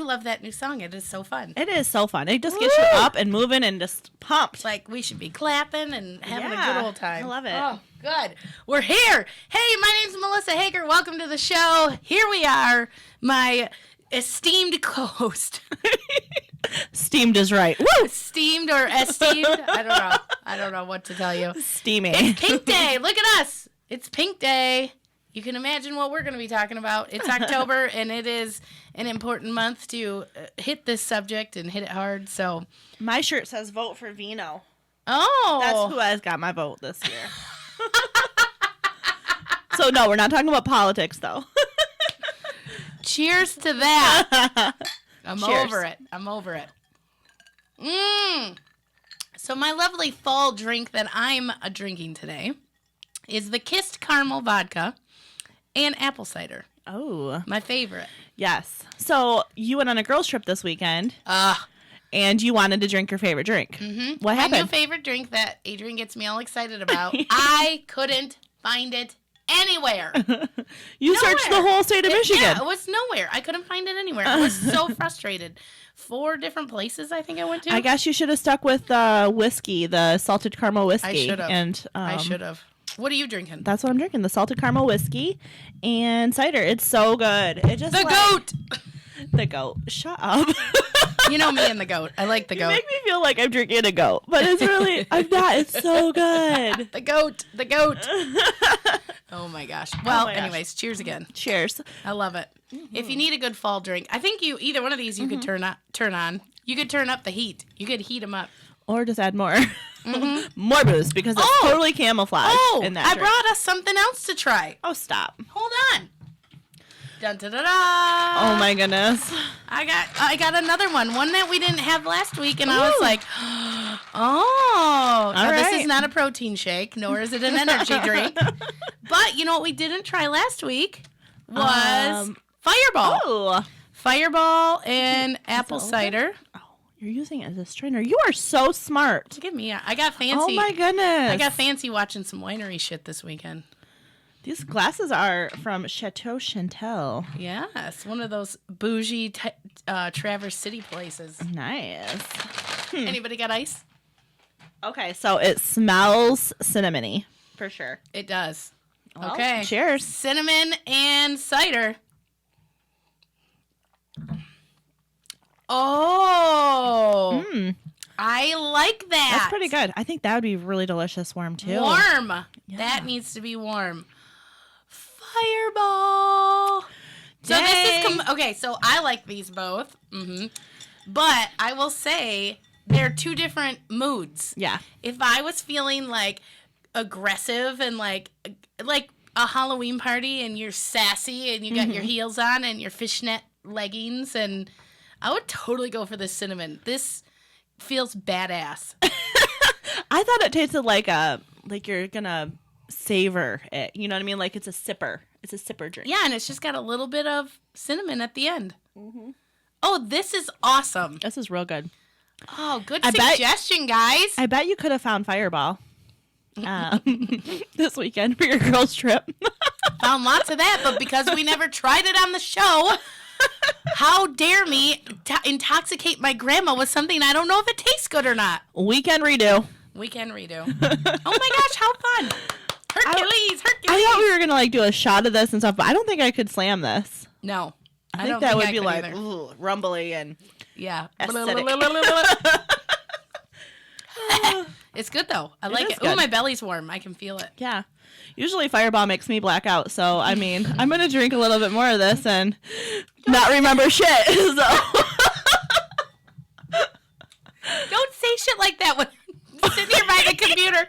love that new song. It is so fun. It is so fun. It just gets you up and moving and just pumped. Like, we should be clapping and having a good old time. I love it. Oh, good. We're here. Hey, my name's Melissa Hager. Welcome to the show. Here we are, my esteemed co-host. Steamed is right. Woo! Steamed or esteemed? I don't know. I don't know what to tell you. Steamy. It's Pink Day. Look at us. It's Pink Day. You can imagine what we're going to be talking about. It's October, and it is an important month to hit this subject and hit it hard. So my shirt says vote for Vino. Oh. That's who has got my vote this year. So, no, we're not talking about politics, though. Cheers to that. I'm Cheers. over it. I'm over it. So my lovely fall drink that I'm drinking today is the Kissed Caramel Vodka and apple cider. Oh. My favorite. Yes. So you went on a girls trip this weekend. And you wanted to drink your favorite drink. Mm-hmm. What happened? My new favorite drink that Adrienne gets me all excited about. I couldn't find it anywhere. You searched the whole state of Michigan. Yeah, it was nowhere. I couldn't find it anywhere. I was so frustrated. 4 different places I think I went to. I guess you should have stuck with whiskey, the salted caramel whiskey. I should have. And I should have. What are you drinking? That's what I'm drinking, the salted caramel whiskey and cider. It's so good. It just goat! The goat. Shut up. You know me and the goat. I like the goat. You make me feel like I'm drinking a goat, but it's really, I'm not. It's so good. The goat. The goat. Oh, my gosh. Well, anyways, cheers again. Cheers. I love it. Mm-hmm. If you need a good fall drink, I think either one of these you could turn on. You could turn up the heat. You could heat them up. Or just add more. More booze, because it's totally camouflaged in that drink. I brought us something else to try. Oh, stop. Hold on. Dun, da, da, da. Oh, my goodness. I got another one that we didn't have last week, and I was like, oh. Now, this is not a protein shake, nor is it an energy drink. But you know what we didn't try last week was Fireball. Oh. Fireball and apple cider. Oh, you're using it as a strainer. You are so smart. Give me I got fancy. Oh, my goodness. I got fancy watching some winery shit this weekend. These glasses are from Chateau Chantel. Yes, one of those bougie Traverse City places. Nice. Anybody got ice? Okay, so it smells cinnamony, for sure. It does. Well, okay. Cheers. Cinnamon and cider. Oh. I like that. That's pretty good. I think that would be really delicious warm, too. Warm. Yeah. That needs to be warm. Fireball. So this is okay. So I like these both. But I will say they're 2 different moods. Yeah. If I was feeling like aggressive and like a Halloween party and you're sassy and you got your heels on and your fishnet leggings, and I would totally go for this cinnamon. This feels badass. I thought it tasted like you're gonna savor it. You know what I mean? Like it's a sipper. It's a sipper drink. Yeah, and it's just got a little bit of cinnamon at the end. Oh, this is awesome. This is real good. Oh, good suggestion, guys. I bet you could have found Fireball this weekend for your girls' trip. Found lots of that, but because we never tried it on the show, how dare me intoxicate my grandma with something I don't know if it tastes good or not. Weekend redo. Oh my gosh, how fun. Hercules. I thought we were going to do a shot of this and stuff, but I don't think I could slam this. No. I think that would be rumbly and aesthetic. It's good, though. I like it. Oh, my belly's warm. I can feel it. Yeah. Usually Fireball makes me black out, so, I mean, I'm going to drink a little bit more of this and not remember shit, so. Don't say shit like that when I'm sitting here by the computer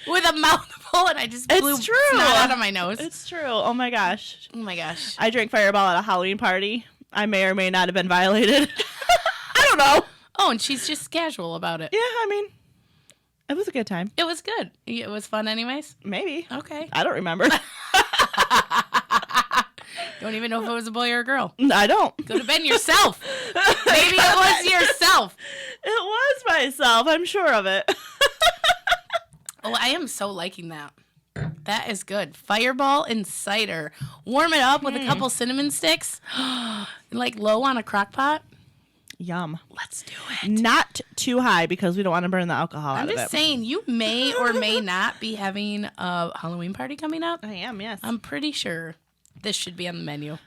with a mouthful and I just blew snot out of my nose. It's true. Oh, my gosh. I drank Fireball at a Halloween party. I may or may not have been violated. I don't know. Oh, and she's just casual about it. Yeah, I mean, it was a good time. It was good. It was fun anyways? Maybe. Okay. I don't remember. Don't even know if it was a boy or a girl. I don't. Could have been yourself. Maybe it was yourself. It was myself. I'm sure of it. Oh, I am so liking that. That is good. Fireball and cider. Warm it up with a couple cinnamon sticks. Like low on a crock pot. Yum. Let's do it. Not too high because we don't want to burn the alcohol out I'm of it. just saying, you may or may not be having a Halloween party coming up. I am, yes. I'm pretty sure this should be on the menu.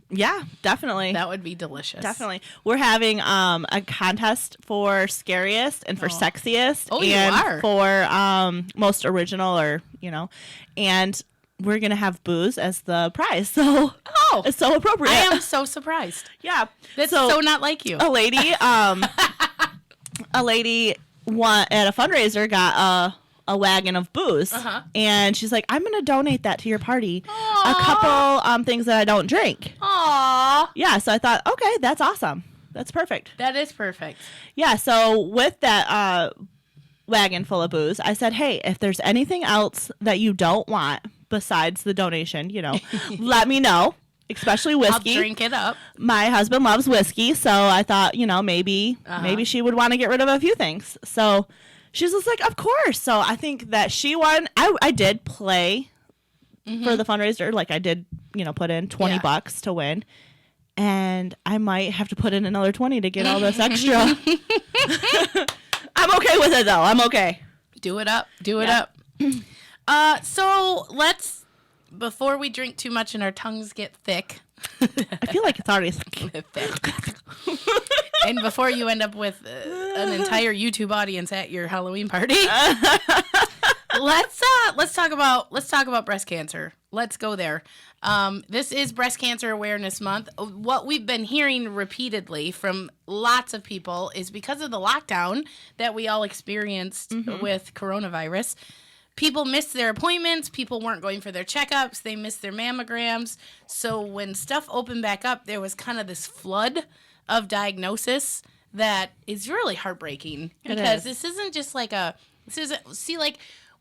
Yeah, definitely. That would be delicious. Definitely. We're having a contest for scariest and for sexiest. Oh, and you are? For most original or, and we're going to have booze as the prize. So it's so appropriate. I am so surprised. Yeah. That's so not like you. A lady, at a fundraiser got a wagon of booze, and she's like, "I'm going to donate that to your party. Aww. A couple things that I don't drink." Aww. Yeah, so I thought, okay, that's awesome. That's perfect. That is perfect. Yeah, so with that wagon full of booze, I said, hey, if there's anything else that you don't want besides the donation, let me know. Especially whiskey. I'll drink it up. My husband loves whiskey, so I thought, maybe she would want to get rid of a few things. So she's just like, of course. So I think that she won. I did play for the fundraiser. Like I did, put in $20 to win. And I might have to put in another 20 to get all this extra. I'm okay with it though. I'm okay. Do it up. Do it up. So let's, before we drink too much and our tongues get thick. I feel like it's already thick. And before you end up with an entire YouTube audience at your Halloween party, let's talk about breast cancer. Let's go there. This is Breast Cancer Awareness Month. What we've been hearing repeatedly from lots of people is because of the lockdown that we all experienced with coronavirus, people missed their appointments. People weren't going for their checkups. They missed their mammograms. So when stuff opened back up, there was kind of this flood of diagnosis that is really heartbreaking. Because this isn't just like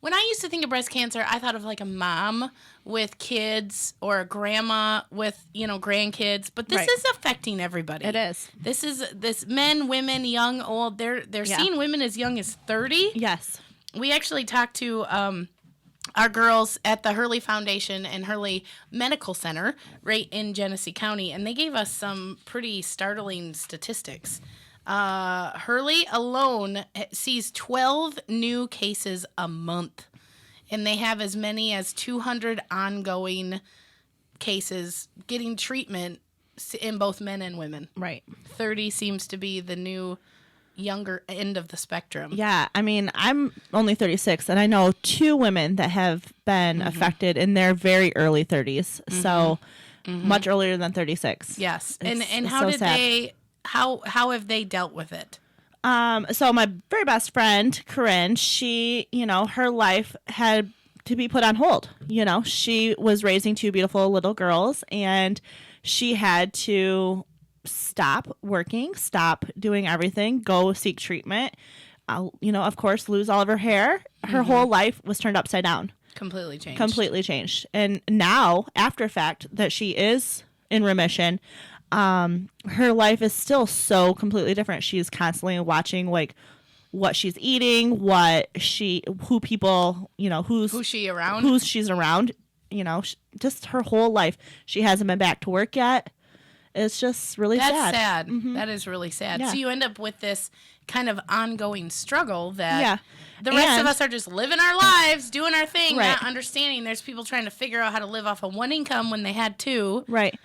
when I used to think of breast cancer, I thought of like a mom with kids or a grandma with, grandkids. But this is affecting everybody. It is. This men, women, young, old. They're seeing women as young as 30. Yes. We actually talked to our girls at the Hurley Foundation and Hurley Medical Center right in Genesee County, and they gave us some pretty startling statistics. Hurley alone sees 12 new cases a month, and they have as many as 200 ongoing cases getting treatment in both men and women. Right. 30 seems to be the new younger end of the spectrum. Yeah, I mean, I'm only 36, and I know 2 women that have been affected in their very early 30s, so much earlier than 36. Yes, and how so did sad. how have they dealt with it? So my very best friend, Corinne, she, her life had to be put on hold. She was raising 2 beautiful little girls, and she had to stop working, stop doing everything, go seek treatment, of course, lose all of her hair. Her whole life was turned upside down. Completely changed. And now, after fact that she is in remission, her life is still so completely different. She's constantly watching, like, what she's eating, who people, who's she's around, just her whole life. She hasn't been back to work yet. It's just really sad. That's sad. That is really sad. Yeah. So you end up with this kind of ongoing struggle that the rest of us are just living our lives, doing our thing, not understanding there's people trying to figure out how to live off of one income when they had 2. Right.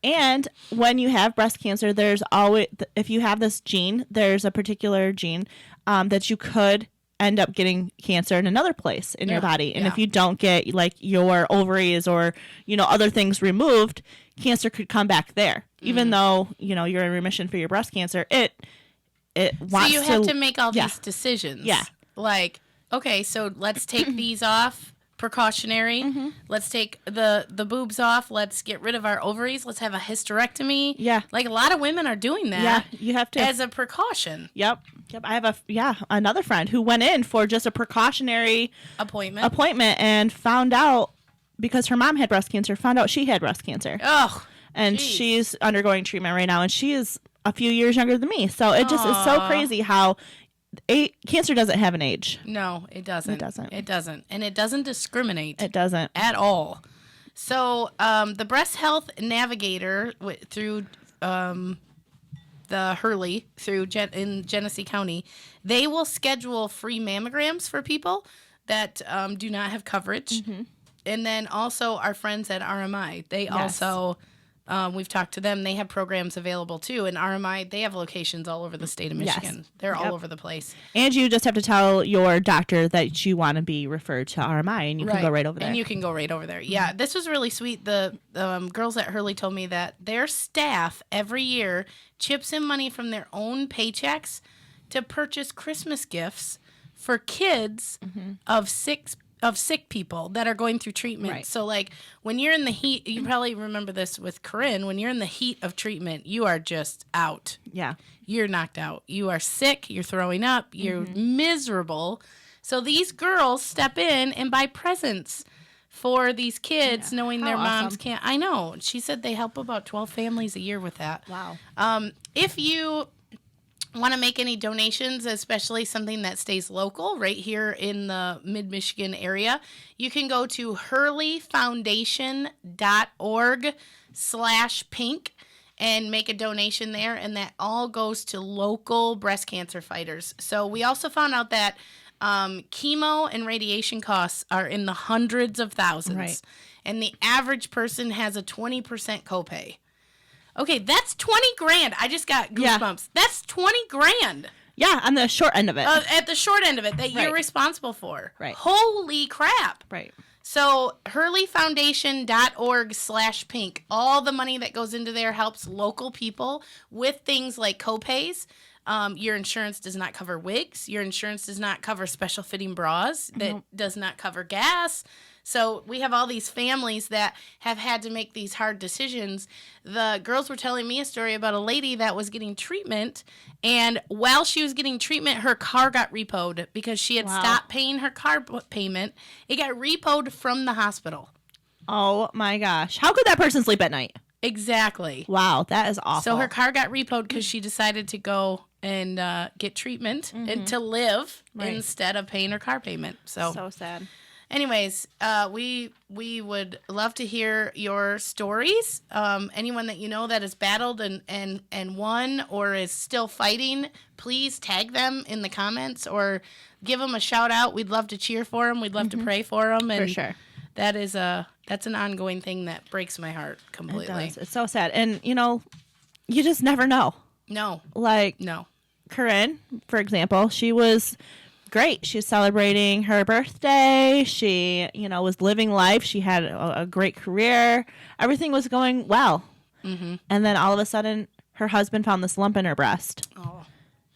And when you have breast cancer, there's always, if you have this gene, there's a particular gene that you could end up getting cancer in another place in your body. And if you don't get like your ovaries or, other things removed, cancer could come back there. Even though, you're in remission for your breast cancer, it wants to... So you have to make all these decisions. Yeah. Like, okay, so let's take these off, precautionary. Let's take the boobs off. Let's get rid of our ovaries. Let's have a hysterectomy. Yeah. Like, a lot of women are doing that. Yeah, you have to. As a precaution. Yep. I have another friend who went in for just a precautionary appointment and found out, because her mom had breast cancer, found out she had breast cancer. Oh, and geez. She's undergoing treatment right now, and she is a few years younger than me. So it just is so crazy how cancer doesn't have an age. No, it doesn't. It doesn't. And it doesn't discriminate. It doesn't. At all. So the Breast Health Navigator through the Hurley through in Genesee County, they will schedule free mammograms for people that do not have coverage. Mm-hmm. And then also our friends at RMI, they also, we've talked to them, they have programs available too. And RMI, they have locations all over the state of Michigan. Yes. They're all over the place. And you just have to tell your doctor that you want to be referred to RMI, and you can go right over there. And you can go right over there. Yeah, this was really sweet. The girls at Hurley told me that their staff every year chips in money from their own paychecks to purchase Christmas gifts for kids of sick people that are going through treatment. Right. So, like, when you're in the heat, you probably remember this with Corinne, when you're in the heat of treatment, you are just out. Yeah. You're knocked out. You are sick. You're throwing up. You're miserable. So these girls step in and buy presents for these kids, knowing their moms can't. I know. She said they help about 12 families a year with that. Wow. If you want to make any donations, especially something that stays local right here in the mid-Michigan area, you can go to hurleyfoundation.org/pink and make a donation there, and that all goes to local breast cancer fighters. So we also found out that chemo and radiation costs are in the hundreds of thousands, right, and the average person has a 20% copay. Okay, that's 20 grand. I just got goosebumps. Yeah. That's 20 grand. Yeah, on the short end of it. At the short end of it that you're responsible for. Right. Holy crap. Right. So hurleyfoundation.org/pink. All the money that goes into there helps local people with things like copays. Your insurance does not cover wigs. Your insurance does not cover special fitting bras. That does not cover gas. So we have all these families that have had to make these hard decisions. The girls were telling me a story about a lady that was getting treatment, and while she was getting treatment, her car got repoed because she had stopped paying her car payment. It got repoed from the hospital. Oh, my gosh. How could that person sleep at night? Exactly. Wow, that is awful. So her car got repoed because she decided to go and get treatment and to live instead of paying her car payment. So sad. Anyways, we would love to hear your stories. Anyone that you know that has battled and won or is still fighting, please tag them in the comments or give them a shout out. We'd love to cheer for them. We'd love to pray for them. And for sure. That's an ongoing thing that breaks my heart completely. It does. It's so sad. And, you just never know. No. No. Corinne, for example, she was great. She was celebrating her birthday. She, was living life. She had a great career. Everything was going well. Mm-hmm. And then all of a sudden, her husband found this lump in her breast. Oh.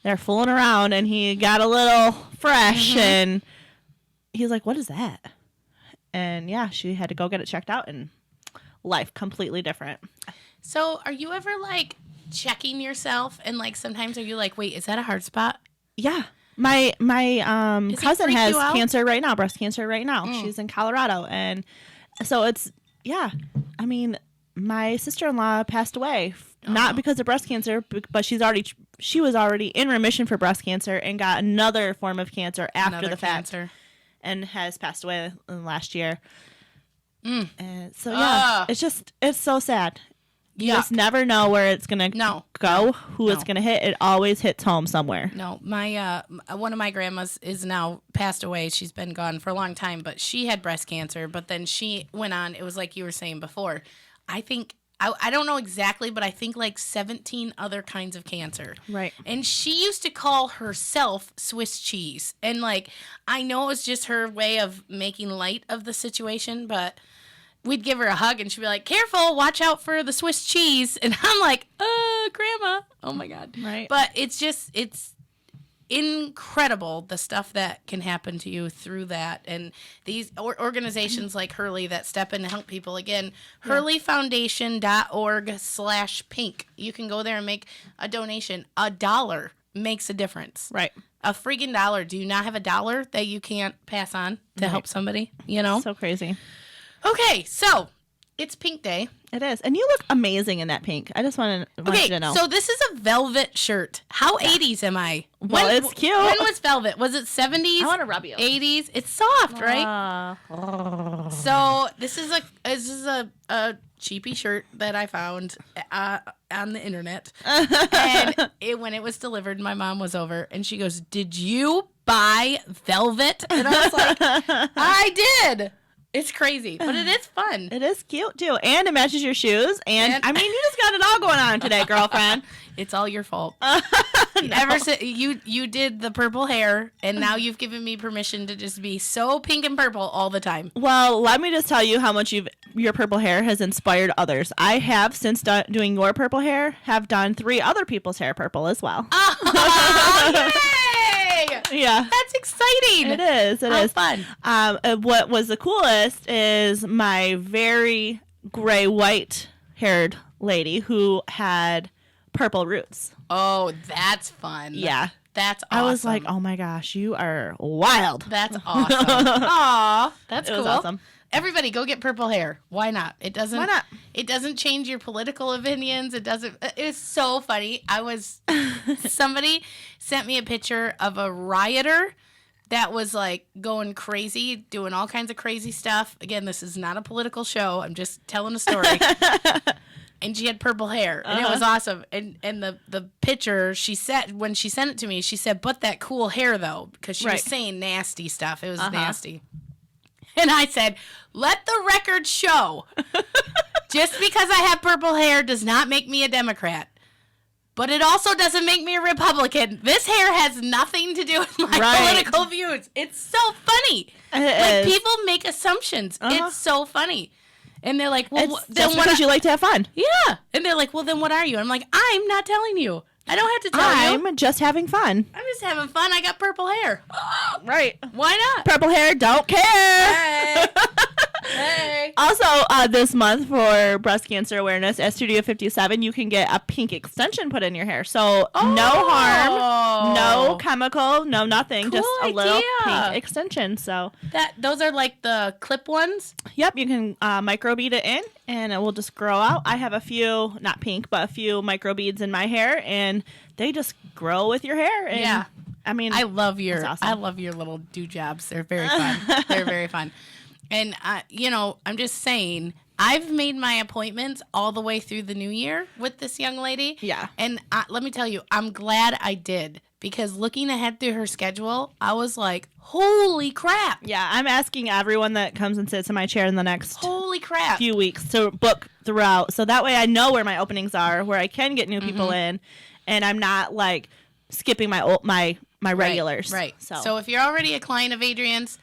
They're fooling around, and he got a little fresh, and he's like, "What is that?" And yeah, she had to go get it checked out, and life completely different. So are you ever checking yourself and sometimes are you wait, is that a hard spot? Yeah. My cousin has cancer right now, breast cancer right now. She's in Colorado. And so it's, yeah. I mean, my sister-in-law passed away, not because of breast cancer, but she was already in remission for breast cancer and got another form of cancer after the fact. And has passed away in the last year. And so, yeah, it's so sad. You just never know where it's going to go, who it's going to hit. It always hits home somewhere. No, my one of my grandmas is now passed away. She's been gone for a long time, but she had breast cancer. But then she went on, it was like you were saying before, I think, I don't know exactly, but I think 17 other kinds of cancer. Right. And she used to call herself Swiss cheese. And I know it was just her way of making light of the situation, but we'd give her a hug and she'd be like, "Careful, watch out for the Swiss cheese." And I'm like, Grandma. Oh my God. Right. But it's incredible the stuff that can happen to you through that. And these organizations like Hurley that step in and help people, again, hurleyfoundation.org/pink. You can go there and make a donation. $1 makes a difference. Right. A freaking $1. Do you not have $1 that you can't pass on to help somebody? So crazy. Okay, so It's pink day. It is. And you look amazing in that pink. I just want you to know. So this is a velvet shirt. How 80s am I? Well, it's cute. When was velvet? Was it 70s? I want to rub you. 80s? It's soft, right? So this is a cheapy shirt that I found on the internet. And when it was delivered, my mom was over and she goes, "Did you buy velvet?" And I was like, "I did." It's crazy, but it is fun. It is cute, too. And it matches your shoes. And I mean, you just got it all going on today, girlfriend. It's all your fault. No. Ever since you did the purple hair, and now you've given me permission to just be so pink and purple all the time. Well, let me just tell you how much your purple hair has inspired others. I have, since doing your purple hair, have done 3 other people's hair purple as well. Oh, yay! Yeah. That's exciting. It is. It is fun. What was the coolest is my very gray white haired lady who had purple roots. Oh, that's fun. Yeah. That's awesome. I was like, oh my gosh, you are wild. That's awesome. Aw, that's cool. It was awesome. Everybody go get purple hair. Why not? Why not? It doesn't change your political opinions. It's so funny. Somebody sent me a picture of a rioter that was like going crazy, doing all kinds of crazy stuff. Again, this is not a political show. I'm just telling a story. And she had purple hair, and it was awesome. And the picture when she sent it to me, she said, "But that cool hair though," because she was saying nasty stuff. It was nasty. And I said, "Let the record show, just because I have purple hair does not make me a Democrat. But it also doesn't make me a Republican. This hair has nothing to do with my political views." It's so funny. People make assumptions. It's so funny. And they're like, "Well, then just because you like to have fun." Yeah. And they're like, "Well, then what are you?" I'm like, "I'm not telling you. I don't have to tell you. I'm just having fun. I'm just having fun. I got purple hair." Right. Why not? Purple hair, don't care. Hey. Hey. Also, this month for breast cancer awareness at Studio 57, you can get a pink extension put in your hair. So no harm, no chemical, no nothing, Cool just a little idea. pink extension. So Those are like the clip ones? yep, you can microbead it in and it will just grow out. I have a few, not pink, but a few microbeads in my hair and they just grow with your hair. And, Yeah. I mean, I love your awesome. little do jobs. They're very fun. They're very fun. And I'm just saying, I've made my appointments all the way through the new year with this young lady. Yeah. And let me tell you, I'm glad I did, because looking ahead through her schedule, I was like, holy crap. Yeah, I'm asking everyone that comes and sits in my chair in the next Holy crap. few weeks to book throughout. So that way I know where my openings are, where I can get new people in, and I'm not like skipping my regulars. Right. So So if you're already a client of Adrienne's,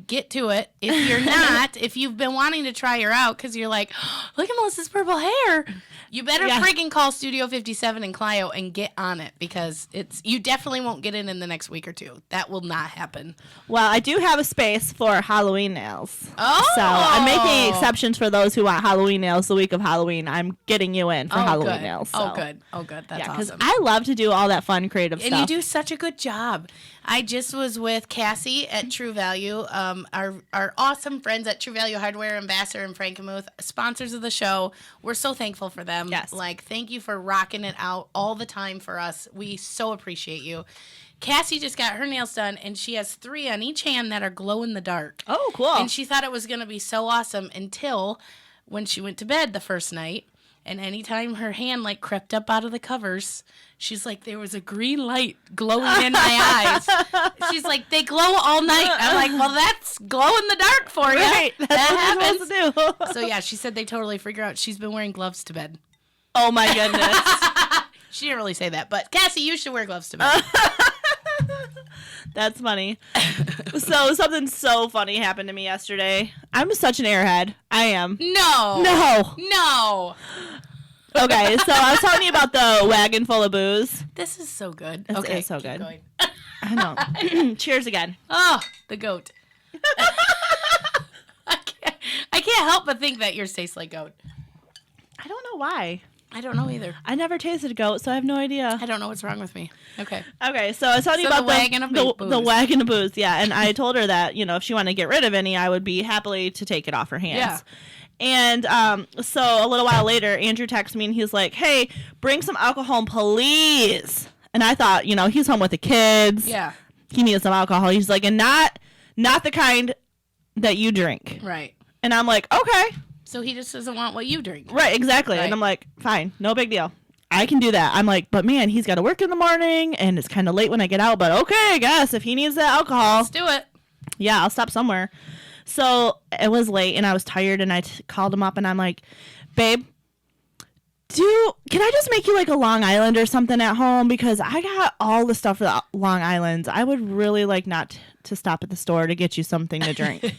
get to it. If you're not, if you've been wanting to try her out because you're like, oh, look at Melissa's purple hair, you better freaking call Studio 57 in Clio and get on it, because you definitely won't get in the next week or two. That will not happen. well, I do have a space for Halloween nails. Oh! So I'm making exceptions for those who want Halloween nails the week of Halloween. I'm getting you in for Halloween good. nails. Oh, so. good. Oh, good. That's Because awesome. I love to do all that fun, creative And stuff. you do such a good job. I just was with Cassie at True Value, our awesome friends at True Value Hardware, Ambassador and Frankenmuth, sponsors of the show. We're so thankful for them. Yes. Like, thank you for rocking it out all the time for us. We so appreciate you. Cassie just got her nails done, and she has 3 on each hand that are glow in the dark. Oh, cool. And she thought it was going to be so awesome until when she went to bed the first night. And anytime her hand like crept up out of the covers, she's like, there was a green light glowing in my eyes. She's like, they glow all night. I'm like, well, that's glow in the dark for you. Right. That's That what happens. you're supposed to do. So yeah, she said they totally figure out she's been wearing gloves to bed. Oh my goodness. She didn't really say that, but Cassie, you should wear gloves to bed. That's funny. So something so funny happened to me yesterday. I'm such an airhead. I am. No. No. Okay, so I was telling you about the wagon full of booze. This is so good. It's Okay, so keep good. going. I know. Cheers again. Oh, the goat. I can't help but think that yours tastes like goat. I don't know why. I don't know either. I never tasted goat, so I have no idea. I don't know what's wrong with me. Okay. Okay, so I was telling you about the wagon of booze. the wagon of booze, yeah. And I told her that, if she wanted to get rid of any, I would be happily to take it off her hands. Yeah. And so a little while later, Andrew texts me and he's like, hey, bring some alcohol, please. And I thought, he's home with the kids. Yeah. He needs some alcohol. He's like, and not the kind that you drink. Right. And I'm like, okay. So he just doesn't want what you drink. Right, exactly. Right. And I'm like, fine, no big deal. I can do that. I'm like, but man, he's got to work in the morning and it's kind of late when I get out. But okay, I guess if he needs that alcohol. Let's do it. Yeah, I'll stop somewhere. So it was late and I was tired and I called him up and I'm like, babe, can I just make you like a Long Island or something at home? Because I got all the stuff for the Long Islands. I would really like not to stop at the store to get you something to drink.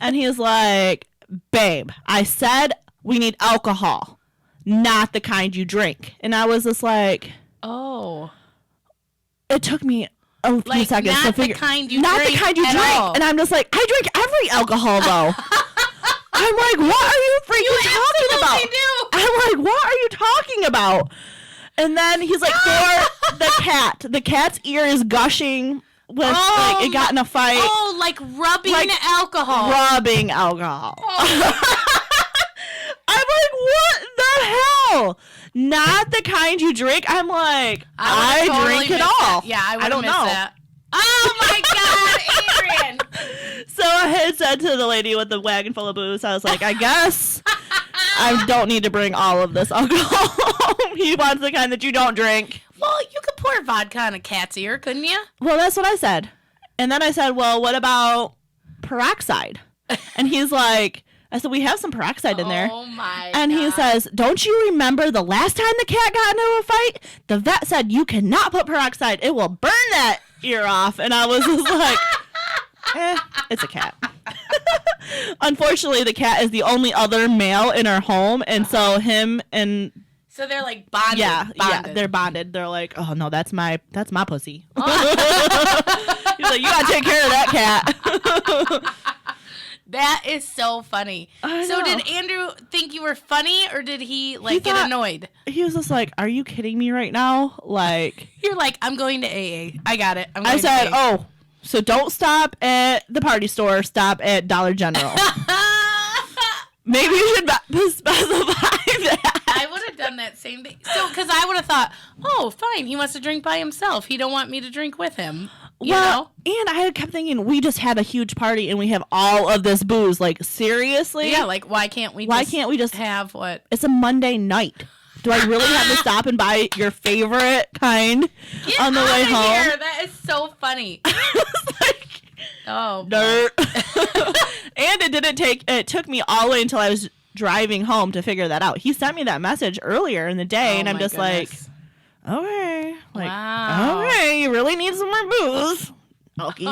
And he was like, babe, I said we need alcohol, not the kind you drink. And I was just like, oh. It took me a few seconds to figure. Not the kind you drink. All. And I'm just like, I drink every alcohol though. I'm like, what are you freaking talking about? Do. I'm like, what are you talking about? And then he's like, for the cat. The cat's ear is gushing. It got in a fight. Oh, like rubbing alcohol. Rubbing alcohol. Oh. I'm like, what the hell? Not the kind you drink? I'm like, I totally drink it all. That. Yeah, I don't know. That. Oh my God, Adrienne. So I had said to the lady with the wagon full of booze, I was like, I guess I don't need to bring all of this alcohol. He wants the kind that you don't drink. Well, you could pour vodka on a cat's ear, couldn't you? Well, that's what I said. And then I said, well, what about peroxide? And he's like, I said, we have some peroxide in there. Oh, my And God. he says, don't you remember the last time the cat got into a fight? The vet said you cannot put peroxide. It will burn that ear off. And I was just like, it's a cat. Unfortunately, the cat is the only other male in our home. And so him and... So they're like bonded. Yeah, they're bonded. They're like, oh, no, that's my pussy. He's like, you got to take care of that cat. That is so funny. So did Andrew think you were funny, or did he get annoyed? He was just like, are you kidding me right now? Like, you're like, I'm going to AA. I got it. I said, oh, so don't stop at the party store. Stop at Dollar General. Maybe you should specify that. I would have done that same thing. So, because I would have thought, oh, fine, he wants to drink by himself. He don't want me to drink with him. You know? And I kept thinking, we just had a huge party and we have all of this booze. Like, seriously? Yeah, like, why can't we just have what? It's a Monday night. Do I really have to stop and buy your favorite kind on the way home? Here. That is so funny. Oh, dirt. And it took me all the way until I was driving home to figure that out. He sent me that message earlier in the day, and I'm just like, okay. Like, wow. Okay, you really need some more booze. Okay.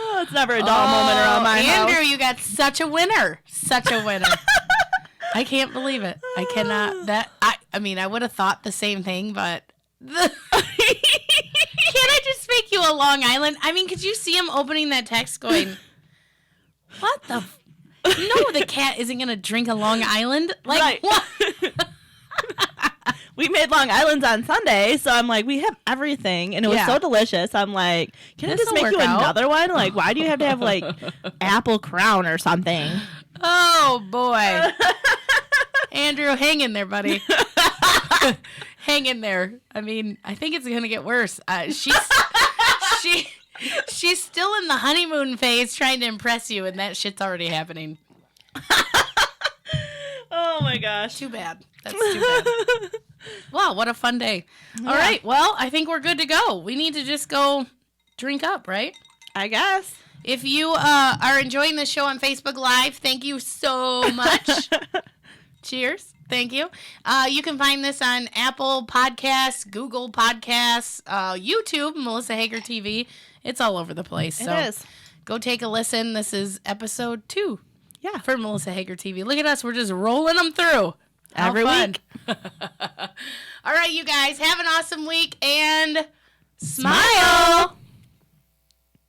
Oh, it's never a dull moment around my house. Andrew, you got such a winner. Such a winner. I can't believe it. I cannot. I mean, I would have thought the same thing, but... Can't I just make you a Long Island? I mean, could you see him opening that text going, what the... No, the cat isn't going to drink a Long Island. Like, right. What? We made Long Islands on Sunday, so I'm like, we have everything, and it was so delicious. I'm like, can I just make you another one? Like, why do you have to have, like, apple crown or something? Oh, boy. Andrew, hang in there, buddy. Hang in there. I mean, I think it's going to get worse. She's still in the honeymoon phase trying to impress you, and that shit's already happening. Oh, my gosh. Too bad. That's too bad. Wow, what a fun day. Yeah. All right, well, I think we're good to go. We need to just go drink up, right? I guess. If you are enjoying the show on Facebook Live, thank you so much. Cheers. Thank you. You can find this on Apple Podcasts, Google Podcasts, YouTube, Melissa Hager TV. It's all over the place. It is. Go take a listen. This is episode 2. Yeah. For Melissa Hager TV. Look at us. We're just rolling them through. Every week. All right, you guys. Have an awesome week and smile.